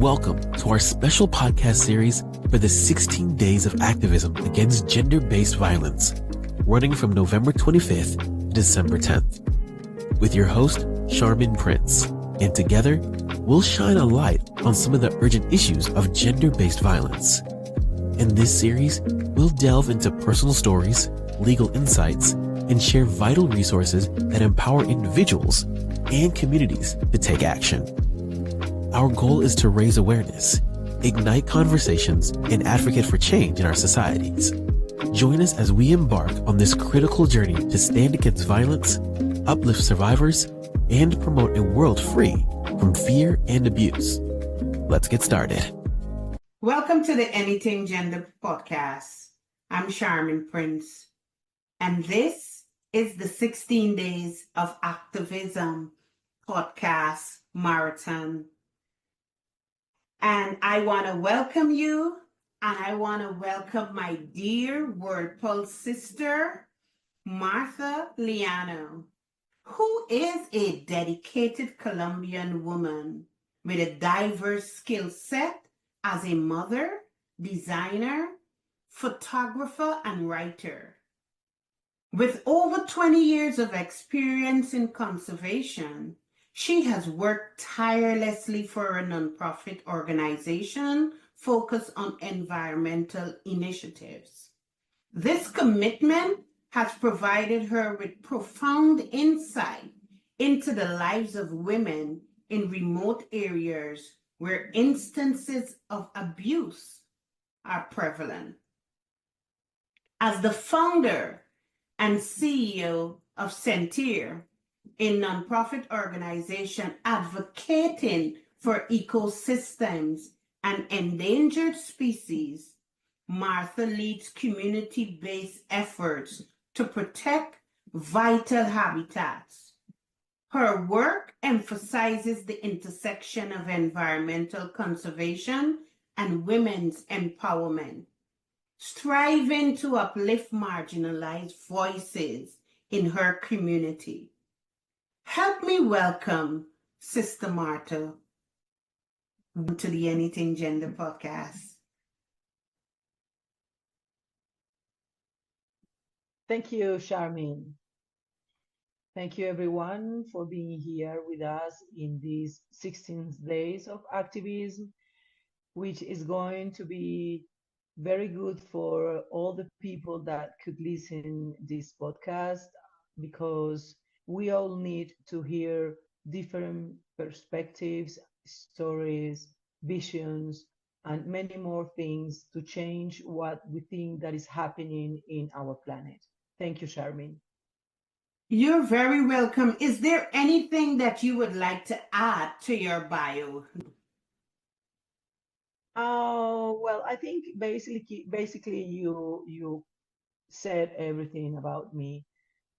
Welcome to our special podcast series for the 16 Days of Activism Against Gender-Based Violence, running from November 25th to December 10th. With your host, Charmin Prince, and together, we'll shine a light on some of the urgent issues of gender-based violence. In this series, we'll delve into personal stories, legal insights, and share vital resources that empower individuals and communities to take action. Our goal is to raise awareness, ignite conversations, and advocate for change in our societies. Join us as we embark on this critical journey to stand against violence, uplift survivors, and promote a world free from fear and abuse. Let's get started. Welcome to the Anything Gender podcast. I'm Charmin Prince, and this is the 16 Days of Activism podcast marathon. And I want to welcome you, and I want to welcome my dear Word Pulse sister, Martha Llano, who is a dedicated Colombian woman with a diverse skill set as a mother, designer, photographer, and writer. With over 20 years of experience in conservation, she has worked tirelessly for a nonprofit organization focused on environmental initiatives. This commitment has provided her with profound insight into the lives of women in remote areas where instances of abuse are prevalent. As the founder and CEO of Sentir, a nonprofit organization advocating for ecosystems and endangered species, Martha leads community-based efforts to protect vital habitats. Her work emphasizes the intersection of environmental conservation and women's empowerment, striving to uplift marginalized voices in her community. Help me welcome Sister Martha to the Anything Gender podcast. Thank you, Charmin. Thank you, everyone, for being here with us in these 16 days of activism, which is going to be very good for all the people that could listen this podcast, because we all need to hear different perspectives, stories, visions, and many more things to change what we think that is happening in our planet. Thank you, Charmin. You're very welcome. Is there anything that you would like to add to your bio? Oh, well, I think basically you said everything about me.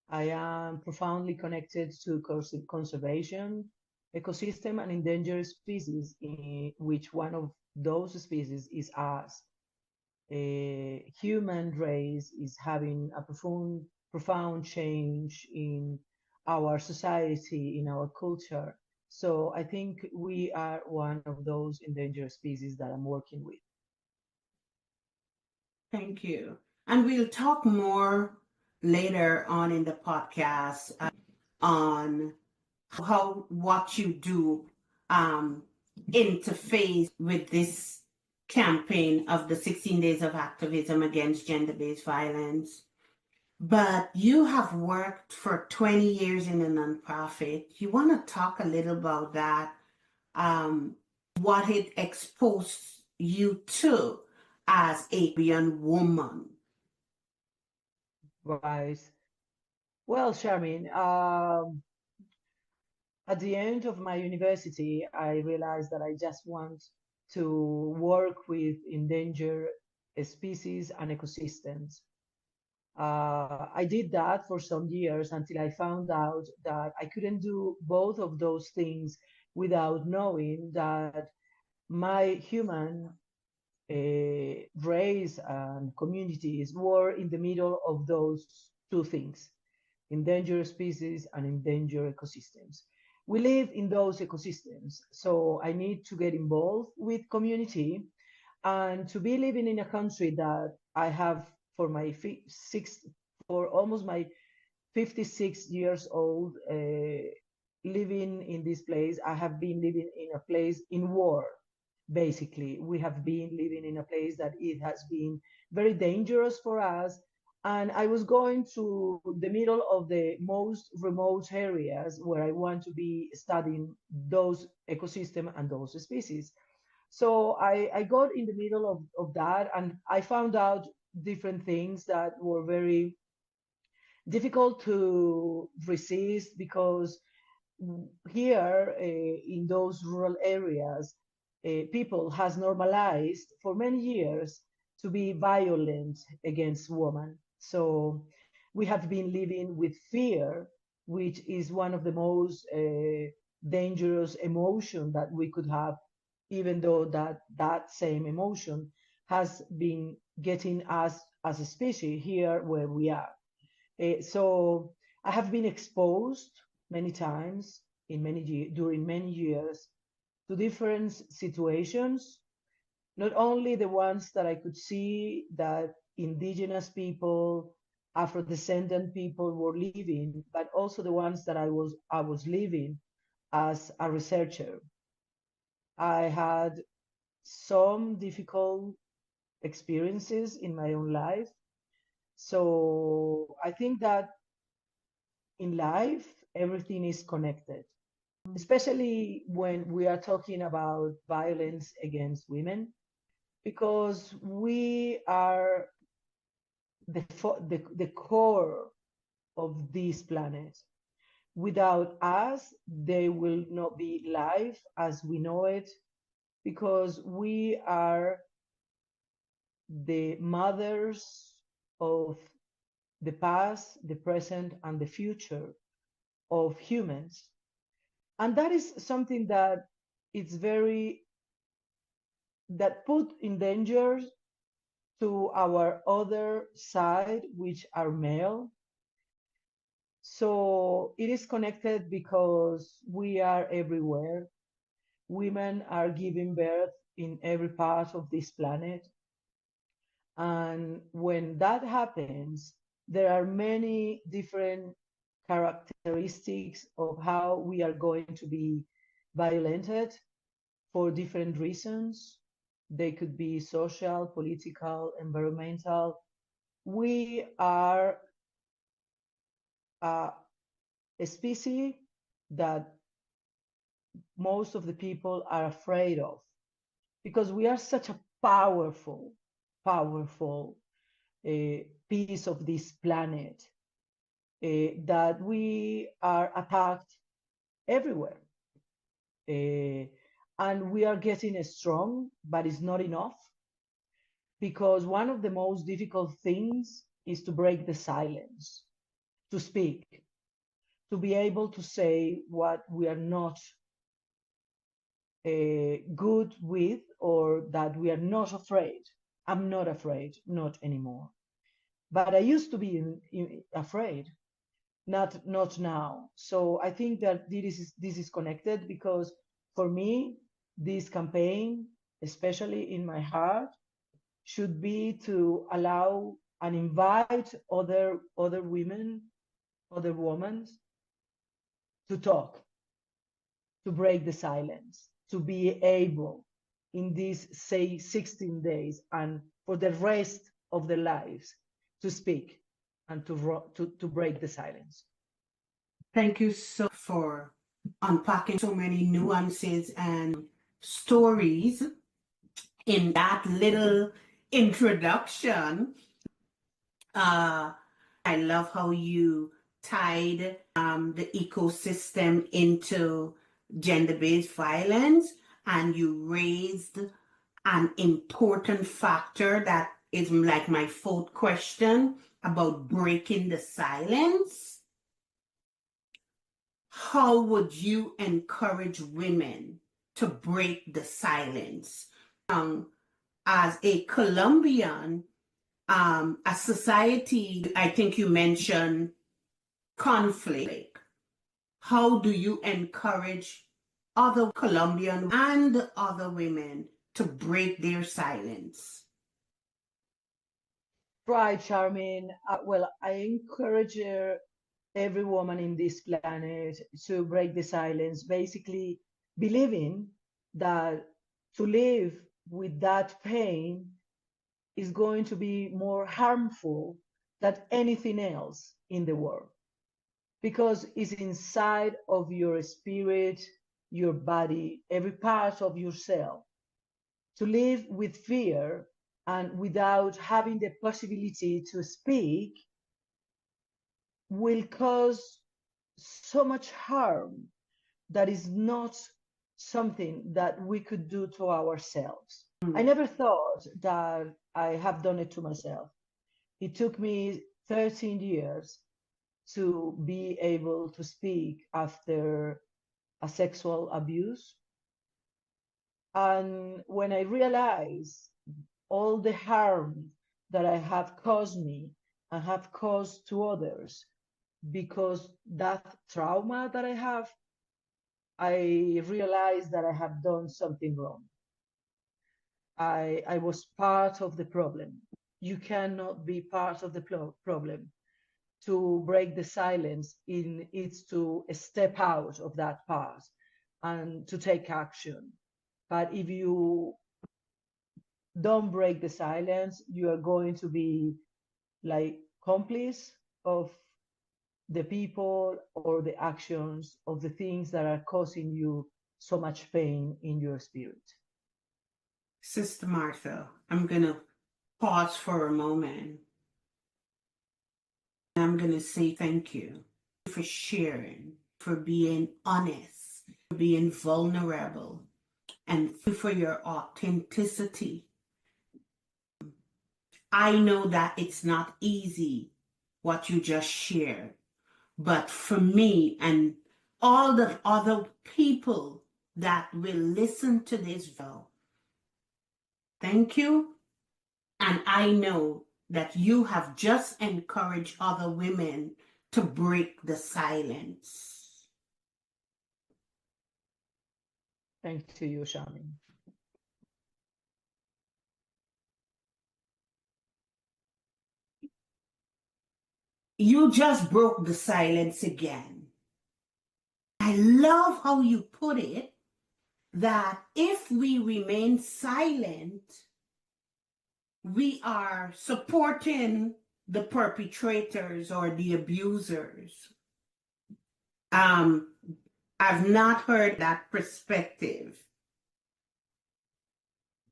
I am profoundly connected to conservation, ecosystem, and endangered species, in which one of those species is us. A human race is having a profound change in our society, in our culture. So I think we are one of those endangered species that I'm working with. Thank you. And we'll talk more later on in the podcast on what you do interface with this campaign of the 16 Days of Activism Against Gender-Based Violence. But you have worked for 20 years in a nonprofit. You want to talk a little about that, what it exposed you to as a young woman? Right. Well, Charmin, at the end of my university, I realized that I just want to work with endangered species and ecosystems. I did that for some years until I found out that I couldn't do both of those things without knowing that my human race and communities were in the middle of those two things, endangered species and endangered ecosystems. we live in those ecosystems. So I need to get involved with community, and to be living in a country that I have for my for almost my 56 years old, living in this place. I have been living in a place in war. Basically, we have been living in a place that it has been very dangerous for us. And I was going to the middle of the most remote areas where I want to be studying those ecosystem and those species. So I got in the middle of that, and I found out different things that were very difficult to resist, because here in those rural areas, people has normalized for many years to be violent against women. So we have been living with fear, which is one of the most dangerous emotion that we could have, even though that same emotion has been getting us as a species here where we are. So I have been exposed many times during many years to different situations, not only the ones that I could see that indigenous people, Afro-descendant people were living, but also the ones that I was living as a researcher. I had some difficult experiences in my own life. So I think that in life, everything is connected, especially when we are talking about violence against women, because we are the core of this planet. Without us, there will not be life as we know it, because we are the mothers of the past, the present, and the future of humans. And that is something that it's very, that put in danger to our other side, which are male. So it is connected because we are everywhere. Women are giving birth in every part of this planet. And when that happens, there are many different characteristics of how we are going to be violented for different reasons. They could be social, political, environmental. We are a species that most of the people are afraid of, because we are such a powerful piece of this planet, that we are attacked everywhere. And we are getting strong, but it's not enough, because one of the most difficult things is to break the silence, to speak, to be able to say what we are not good with, or that we are not afraid. I'm not afraid, not anymore. But I used to be afraid, not now. So I think that this is connected, because for me, this campaign, especially in my heart, should be to allow and invite other women, other women, to talk, to break the silence, to be able in these, say, 16 days and for the rest of their lives to speak and to break the silence. Thank you so for unpacking so many nuances and stories in that little introduction. I love how you tied the ecosystem into gender-based violence, and you raised an important factor that is like my fourth question about breaking the silence. How would you encourage women to break the silence? As a Colombian, a society, I think you mentioned conflict. how do you encourage other Colombian and other women to break their silence? Right, Charmaine. Well, I encourage every woman in this planet to break the silence, basically believing that to live with that pain is going to be more harmful than anything else in the world, because it's inside of your spirit, your body, every part of yourself. To live with fear and without having the possibility to speak will cause so much harm that is not something that we could do to ourselves. I never thought that I have done it to myself. It took me 13 years to be able to speak after a sexual abuse. And when I realized all the harm that I have caused me and have caused to others because that trauma that I have, I realized that I have done something wrong. I was part of the problem. You cannot be part of the problem. To break the silence it's to step out of that part and to take action. But if you don't break the silence, you are going to be like complice of the people or the actions of the things that are causing you so much pain in your spirit. Sister Martha, I'm going to pause for a moment. I'm going to say thank you for sharing, for being honest, for being vulnerable, and for your authenticity. I know that it's not easy what you just shared, but for me and all the other people that will listen to this video, thank you. And I know that you have just encouraged other women to break the silence. Thank you, Charmaine. You just broke the silence again. I love how you put it, that if we remain silent, we are supporting the perpetrators or the abusers. I've not heard that perspective.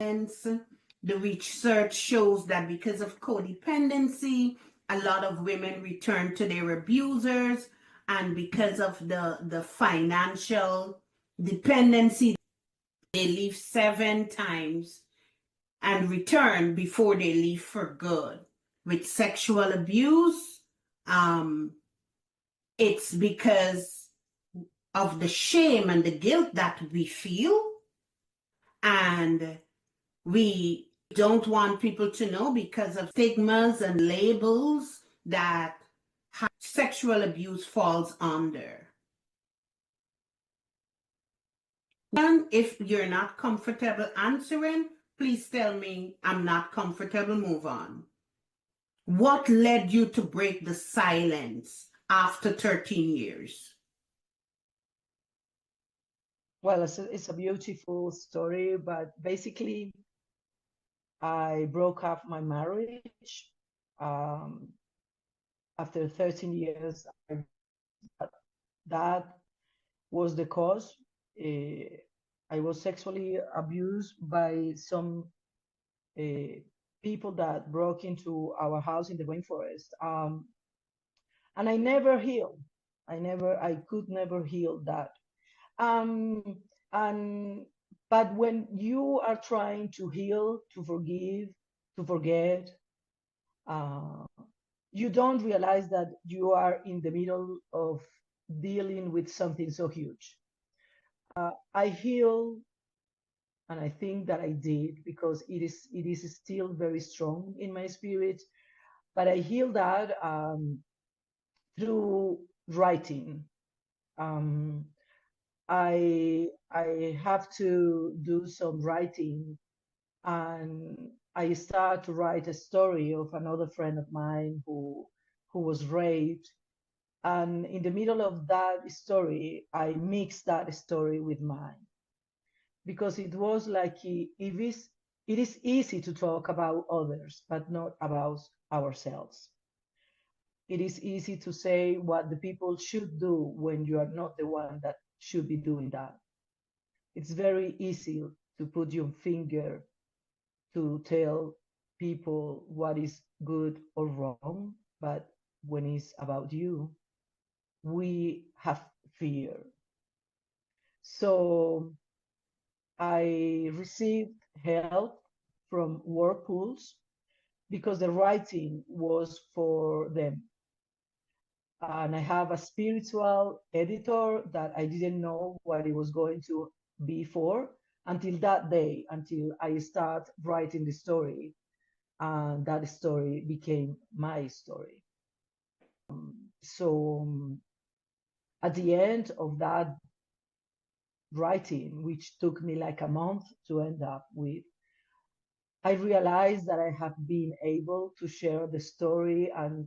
The research shows that because of codependency, a lot of women return to their abusers, and because of the financial dependency, they leave 7 times and return before they leave for good. With sexual abuse, it's because of the shame and the guilt that we feel, and we don't want people to know because of stigmas and labels that sexual abuse falls under. And if you're not comfortable answering, please tell me I'm not comfortable, move on. What led you to break the silence after 13 years? Well, it's a beautiful story, but basically, I broke up my marriage after 13 years. That was the cause. I was sexually abused by some people that broke into our house in the rainforest, and I never healed. I could never heal that. And but when you are trying to heal, to forgive, to forget, you don't realize that you are in the middle of dealing with something so huge. I heal, and I think that I did, because it is still very strong in my spirit. But I heal that through writing. Um, I have to do some writing, and I start to write a story of another friend of mine who was raped. And in the middle of that story, I mixed that story with mine, because it was like it is easy to talk about others, but not about ourselves. It is easy to say what the people should do when you are not the one that should be doing that. It's very easy to put your finger to tell people what is good or wrong, but when it's about you, we have fear. So I received help from whirlpools because the writing was for them. And I have a spiritual editor that I didn't know what it was going to be for until that day, until I start writing the story, and that story became my story. So at the end of that writing, which took me like a month to end up with, I realized that I have been able to share the story and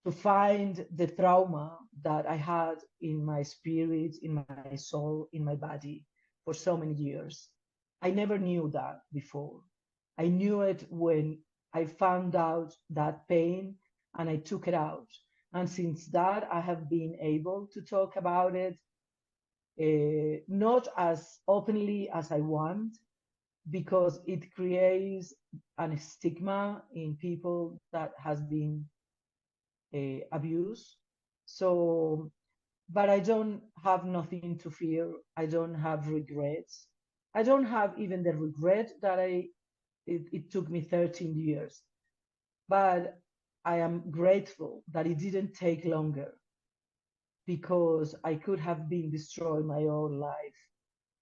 to find the trauma that I had in my spirit, in my soul, in my body for so many years. I never knew that before. I knew it when I found out that pain and I took it out. And since that, I have been able to talk about it, not as openly as I want, because it creates a stigma in people that has been abused. So, but I don't have nothing to fear. I don't have regrets. I don't have even the regret that it took me 13 years. But I am grateful that it didn't take longer, because I could have been destroyed my own life.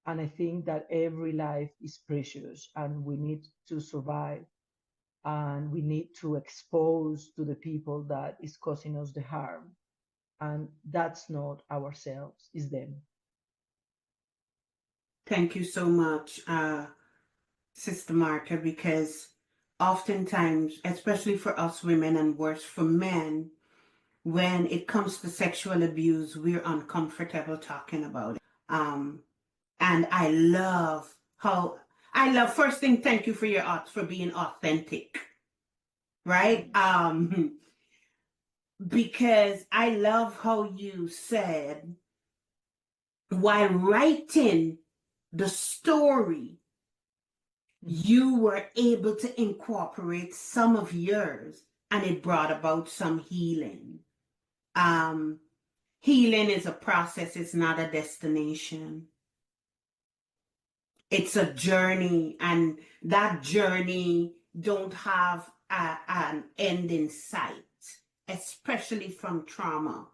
And I think that every life is precious and we need to survive, and we need to expose to the people that is causing us the harm. And that's not ourselves, it's them. Thank you so much, Sister Martha, because oftentimes, especially for us women and worse for men, when it comes to sexual abuse, we're uncomfortable talking about it. And first thing, thank you for your art, for being authentic, right? Because I love how you said, while writing the story, you were able to incorporate some of yours, and it brought about some healing. Healing is a process, it's not a destination. It's a journey, and that journey don't have an end in sight, especially from trauma.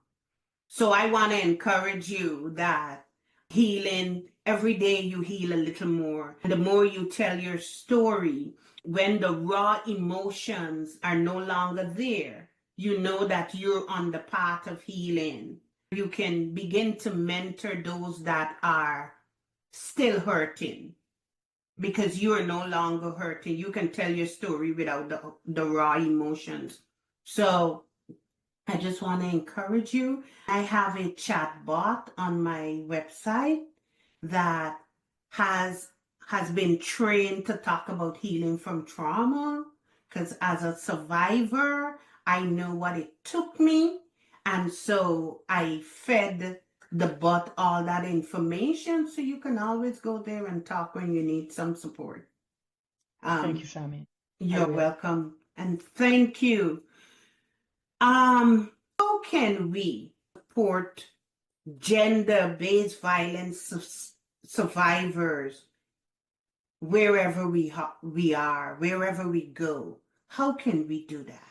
So I want to encourage you that healing, every day you heal a little more. The more you tell your story, when the raw emotions are no longer there, you know that you're on the path of healing. You can begin to mentor those that are still hurting, because you are no longer hurting. You can tell your story without the raw emotions. So I just want to encourage you. I have a chat bot on my website that has been trained to talk about healing from trauma, because as a survivor, I know what it took me. And so I fed the bot all that information, so you can always go there and talk when you need some support. Thank you, Shami. You're welcome. And thank you. How can we support gender-based violence survivors wherever we are, wherever we go? How can we do that?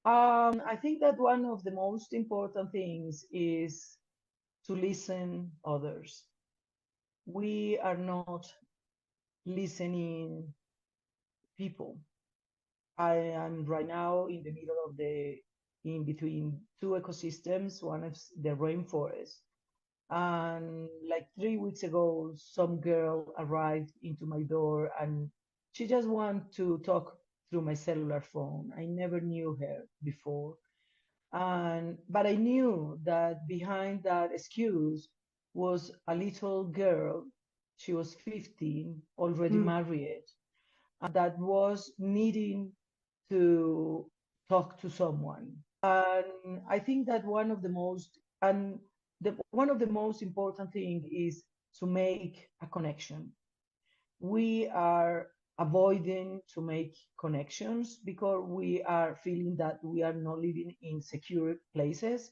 I think that one of the most important things is to listen others. We are not listening people. I am right now in the middle of the in between two ecosystems. One is the rainforest. And like 3 weeks ago, some girl arrived into my door and she just wanted to talk through my cellular phone. I never knew her before. But I knew that behind that excuse was a little girl. She was 15, already married, and that was needing to talk to someone. And I think that one of the most important thing is to make a connection. We are avoiding to make connections because we are feeling that we are not living in secure places.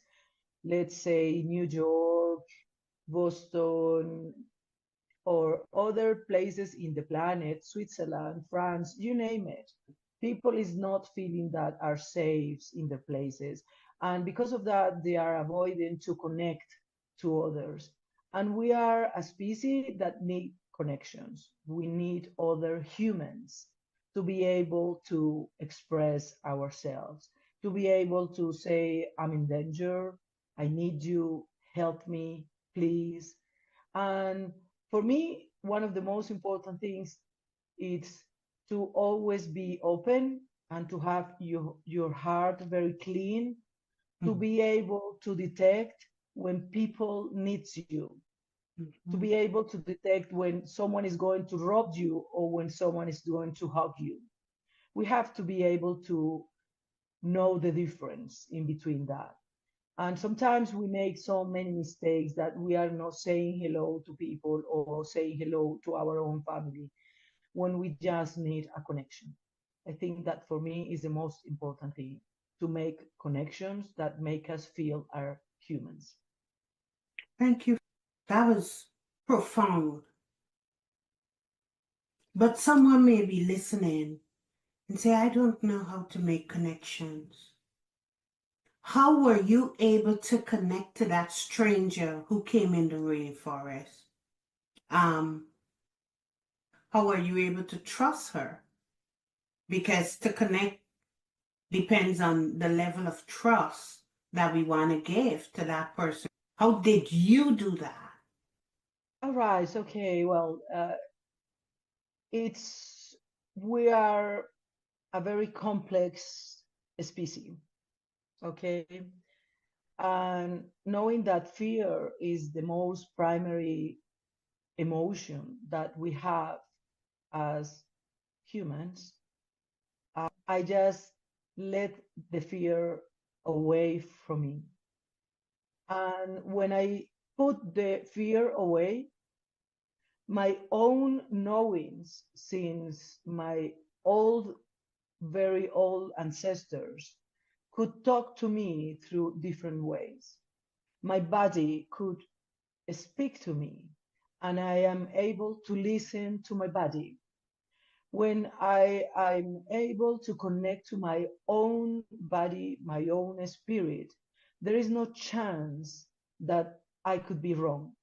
Let's say New York, Boston, or other places in the planet, Switzerland, France, you name it. People is not feeling that are safe in the places. And because of that, they are avoiding to connect to others. And we are a species that need connections. We need other humans to be able to express ourselves, to be able to say, I'm in danger, I need you, help me, please. And for me, one of the most important things is to always be open and to have your heart very clean, to be able to detect when people needs you, to be able to detect when someone is going to rob you or when someone is going to hug you. We have to be able to know the difference in between that. And sometimes we make so many mistakes that we are not saying hello to people or saying hello to our own family when we just need a connection. I think that for me is the most important thing, to make connections that make us feel are humans. Thank you. That was profound. But someone may be listening and say, I don't know how to make connections. How were you able to connect to that stranger who came in the rainforest? How were you able to trust her? Because to connect depends on the level of trust that we want to give to that person. How did you do that? All right. Okay. Well, we are a very complex species. Okay. And knowing that fear is the most primary emotion that we have as humans, I just let the fear away from me. And when I put the fear away, my own knowings, since my old, very old ancestors could talk to me through different ways. My body could speak to me, and I am able to listen to my body. When I'm able to connect to my own body, my own spirit, there is no chance that I could be wrong.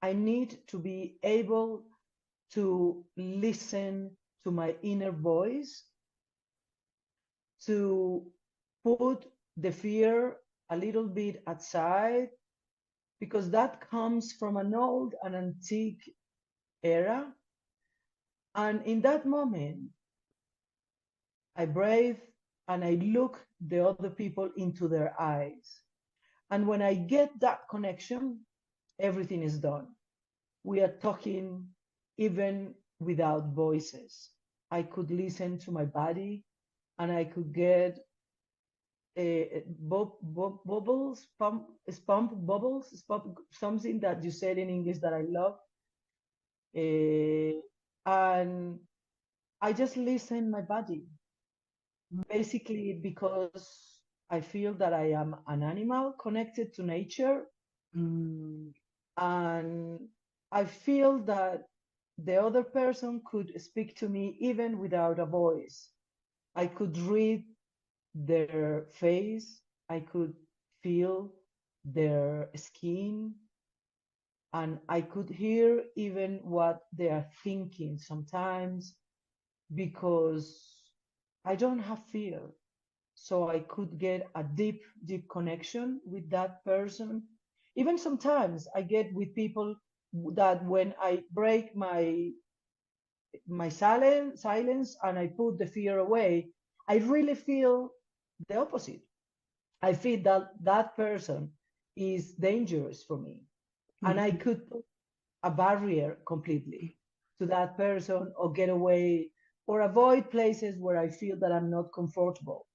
I need to be able to listen to my inner voice, to put the fear a little bit aside, because that comes from an old and antique era. And in that moment, I breathe and I look the other people into their eyes. And when I get that connection, everything is done. We are talking even without voices. I could listen to my body and I could get bubbles, bubbles, something that you said in English that I love. And I just listen my body, basically because I feel that I am an animal connected to nature. And I feel that the other person could speak to me even without a voice. I could read their face, I could feel their skin, and I could hear even what they are thinking sometimes, because I don't have fear. so I could get a deep, deep connection with that person. Even sometimes I get with people that when I break my silence and I put the fear away, I really feel the opposite. I feel that that person is dangerous for me, and I could put a barrier completely to that person, or get away, or avoid places where I feel that I'm not comfortable.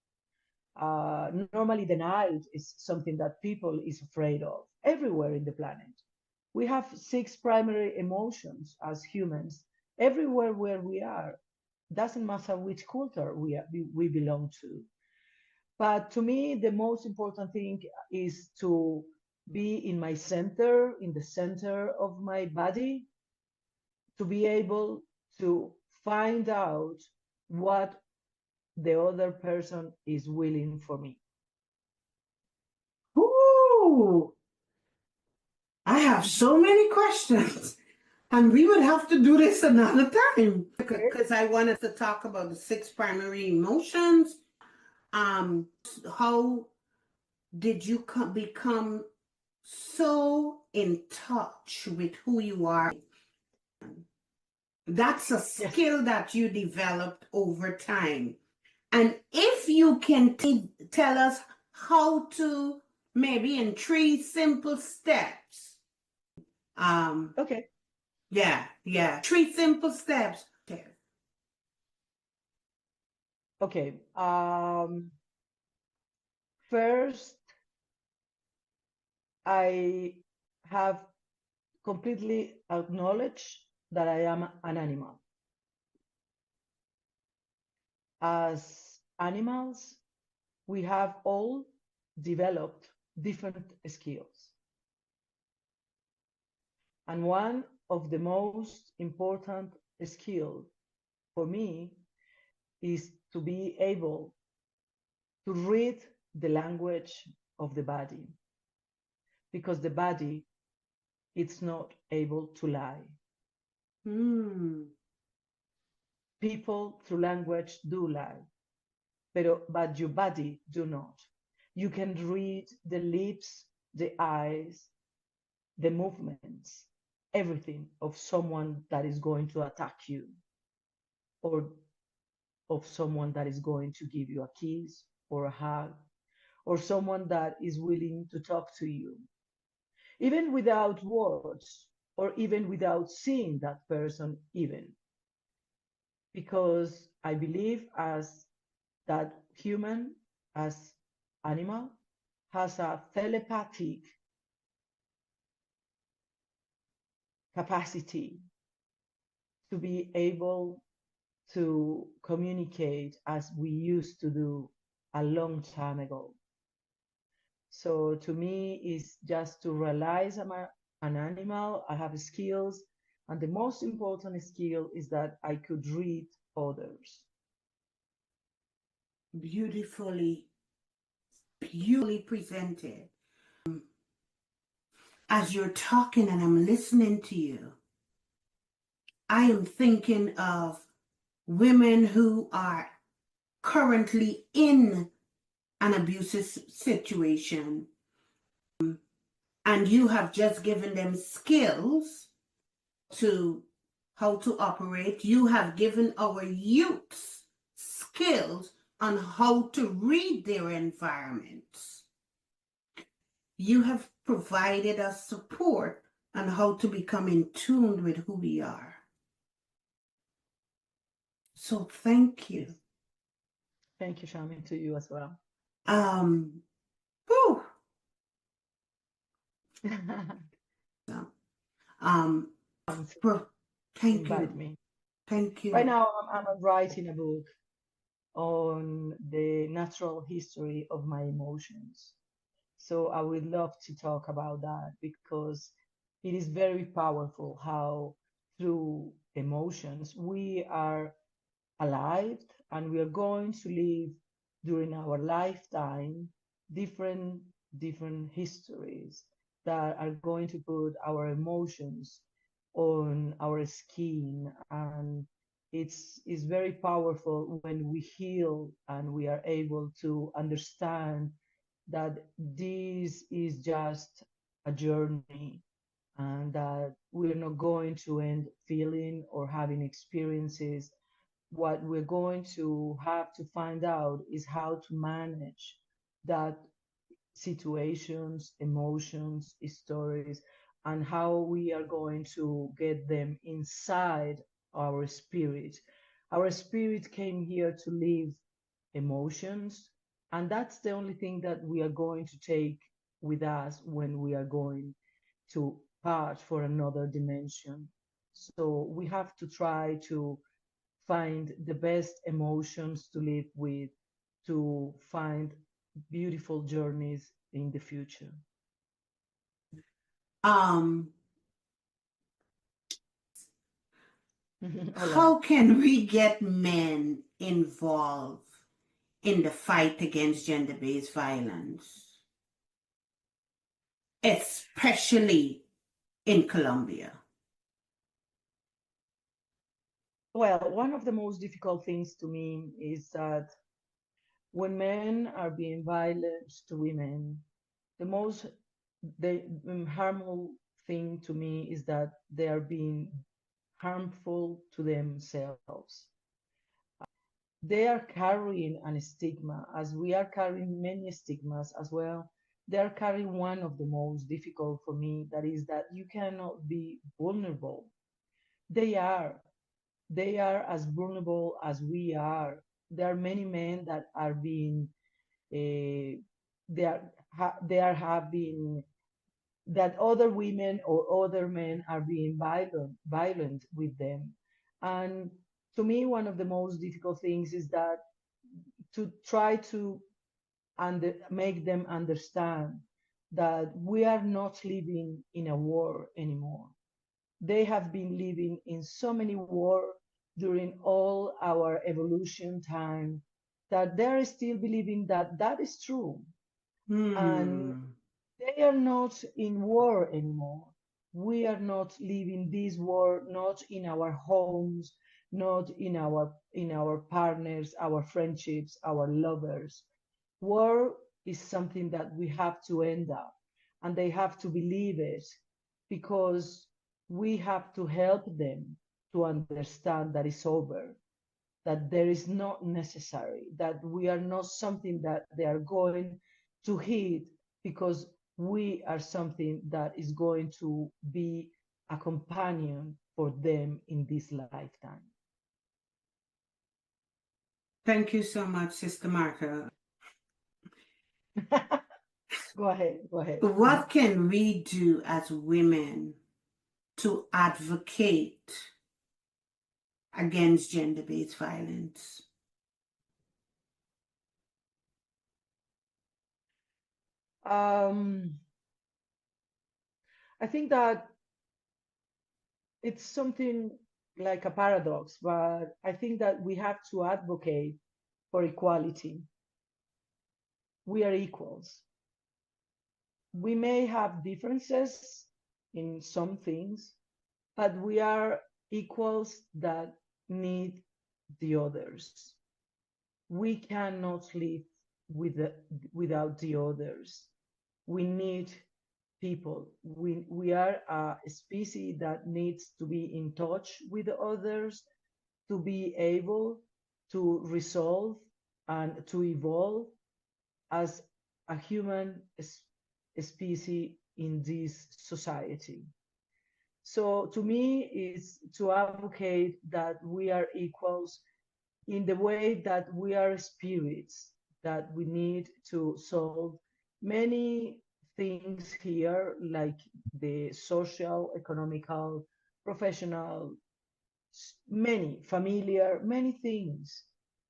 Normally, the night is something that people is afraid of everywhere in the planet. We have six primary emotions as humans everywhere where we are. Doesn't matter which culture we belong to. But to me, the most important thing is to be in my center, in the center of my body, to be able to find out what the other person is willing for me. Ooh, I have so many questions, and we would have to do this another time because I wanted to talk about the six primary emotions. How did you become so in touch with who you are? That's a skill that you developed over time. And if you can tell us how to, maybe in 3 simple steps. Okay. Yeah. 3 simple steps. Okay. First, I have completely acknowledged that I am an animal. As animals, we have all developed different skills. And one of the most important skills for me is to be able to read the language of the body, because the body, it's not able to lie. People through language do lie, but your body do not. You can read the lips, the eyes, the movements, everything of someone that is going to attack you, or of someone that is going to give you a kiss or a hug, or someone that is willing to talk to you, even without words, or even without seeing that person even. Because I believe as that human, as animal, has a telepathic capacity to be able to communicate as we used to do a long time ago. So to me, it's just to realize I'm an animal, I have skills, and the most important skill is that I could read others. Beautifully presented. As you're talking and I'm listening to you, I am thinking of women who are currently in an abusive situation, and you have just given them skills to how to operate. You have given our youths skills on how to read their environments. You have provided us support on how to become in tune with who we are. So thank you. Thank you, Shami, to you as well. Whew. Thank Invite you. me. Thank you. Right now, I'm writing a book on the natural history of my emotions. So I would love to talk about that, because it is very powerful how through emotions we are alive, and we are going to live during our lifetime different histories that are going to put our emotions on our skin, and it's very powerful when we heal and we are able to understand that this is just a journey and that we're not going to end feeling or having experiences. What we're going to have to find out is how to manage that situations, emotions, stories, and how we are going to get them inside our spirit. Our spirit came here to live emotions, and that's the only thing that we are going to take with us when we are going to part for another dimension. So we have to try to find the best emotions to live with, to find beautiful journeys in the future. How can we get men involved in the fight against gender-based violence, especially in Colombia? Well, one of the most difficult things to me is that when men are being violent to women, the harmful thing to me is that they are being harmful to themselves. They are carrying a stigma, as we are carrying many stigmas as well. They are carrying one of the most difficult for me, that is that you cannot be vulnerable. They are. They are as vulnerable as we are. There are many men that are being, they are having, that other women or other men are being violent with them. And to me, one of the most difficult things is that to try to make them understand that we are not living in a war anymore. They have been living in so many wars during all our evolution time that they're still believing that that is true. And they are not in war anymore. We are not living this war, not in our homes, not in our partners, our friendships, our lovers. War is something that we have to end up, and they have to believe it, because we have to help them to understand that it's over, that there is not necessary, that we are not something that they are going to hit, because we are something that is going to be a companion for them in this lifetime. Thank you so much, Sister Martha. Go ahead. What can we do as women to advocate against gender-based violence? I think that it's something like a paradox, but I think that we have to advocate for equality. We are equals. We may have differences in some things, but we are equals that need the others. We cannot live without the others. We need people. We are a species that needs to be in touch with others, to be able to resolve and to evolve as a human species in this society. So to me, is to advocate that we are equals in the way that we are spirits, that we need to solve many things here, like the social, economical, professional, many familiar, many things,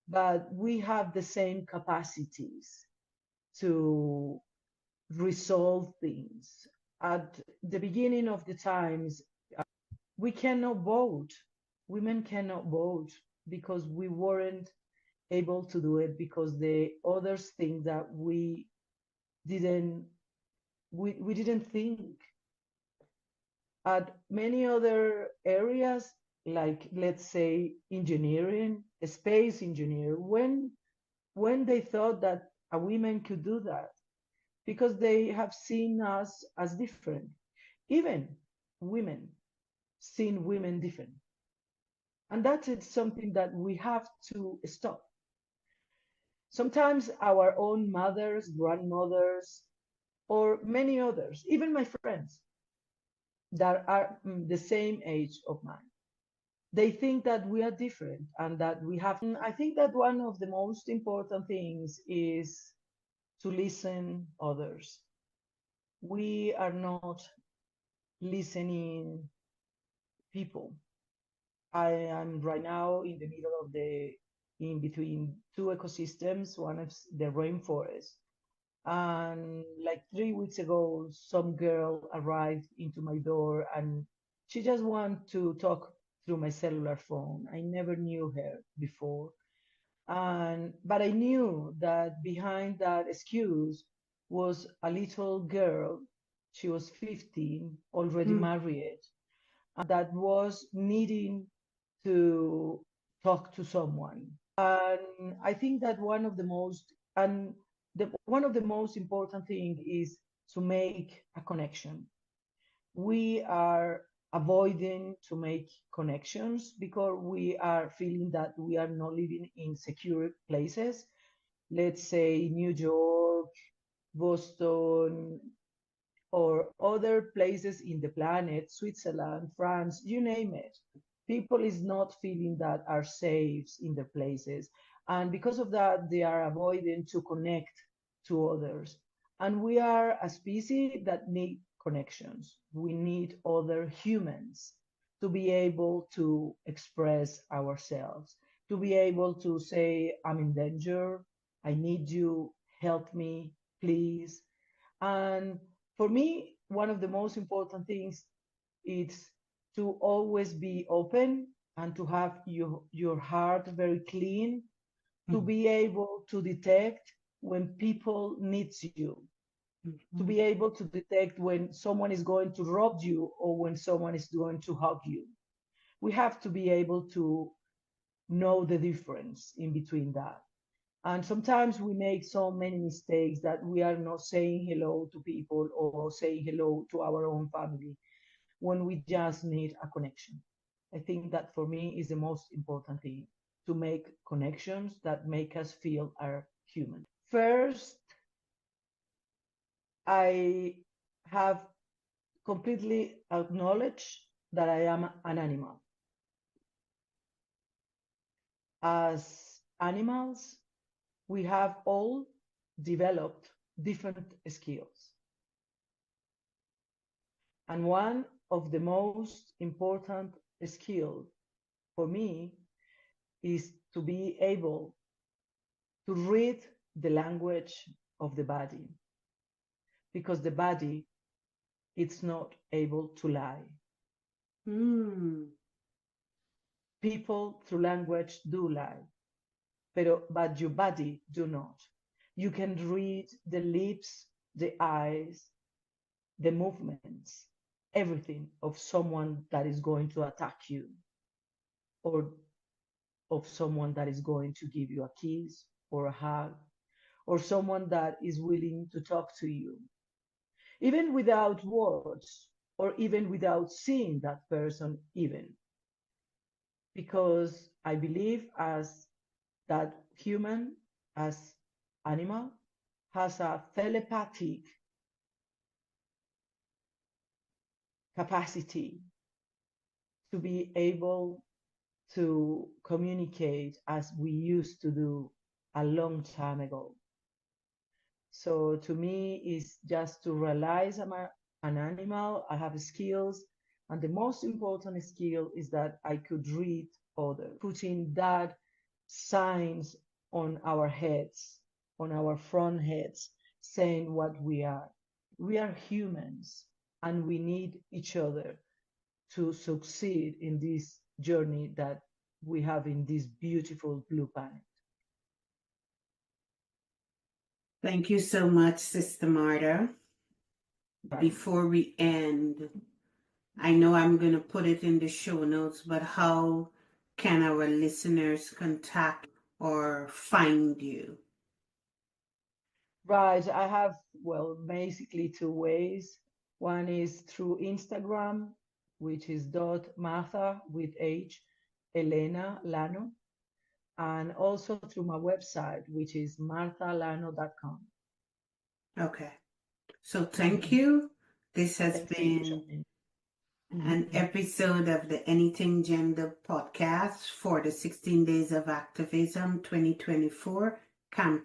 but we have the same capacities to resolve things. At the beginning of the times, we cannot vote. Women cannot vote because we weren't able to do it, because the others think that we didn't think. At many other areas, like let's say engineering, a space engineer, when they thought that a woman could do that, because they have seen us as different. Even women seen women different. And that is something that we have to stop. Sometimes our own mothers, grandmothers, or many others, even my friends that are the same age of mine, they think that we are different and that we have. I think that one of the most important things is to listen others. We are not listening people. I am right now in the middle of in between two ecosystems. One is the rainforest. And like 3 weeks ago, some girl arrived into my door and she just wanted to talk through my cellular phone. I never knew her before. But I knew that behind that excuse was a little girl. She was 15, already married, that was needing to talk to someone. And I think that one of the most important thing is to make a connection. We are avoiding to make connections because we are feeling that we are not living in secure places. Let's say New York, Boston, or other places in the planet, Switzerland, France, you name it. People is not feeling that are safe in their places. And because of that, they are avoiding to connect to others. And we are a species that need connections. We need other humans to be able to express ourselves, to be able to say, I'm in danger, I need you, help me, please. And for me, one of the most important things is to always be open and to have your heart very clean, to be able to detect when people needs you, to be able to detect when someone is going to rob you or when someone is going to hug you. We have to be able to know the difference in between that. And sometimes we make so many mistakes that we are not saying hello to people or saying hello to our own family when we just need a connection. I think that for me is the most important thing, to make connections that make us feel are human. First, I have completely acknowledged that I am an animal. As animals, we have all developed different skills. And one of the most important skills for me is to be able to read the language of the body, because the body it's not able to lie. People through language do lie, but your body do not. You can read the lips, the eyes, the movements, everything of someone that is going to attack you, or of someone that is going to give you a kiss or a hug, or someone that is willing to talk to you, even without words, or even without seeing that person even. Because I believe as that human, as animal, has a telepathic capacity to be able to communicate as we used to do a long time ago. So to me, it's just to realize I'm an animal, I have skills, and the most important skill is that I could read others, putting that signs on our heads, on our front heads, saying what we are. We are humans, and we need each other to succeed in this journey that we have in this beautiful blue planet. Thank you so much, Sister Martha. Right. Before we end, I know I'm going to put it in the show notes, but how can our listeners contact or find you? Right. I have, well, basically two ways. One is through Instagram, which is dot Martha with H, Elena Llano, and also through my website, which is marthallano.com. Okay. So thank you. This has Thanks to you, been Charmaine. an episode of the Anything Gender podcast for the 16 Days of Activism 2024 campaign.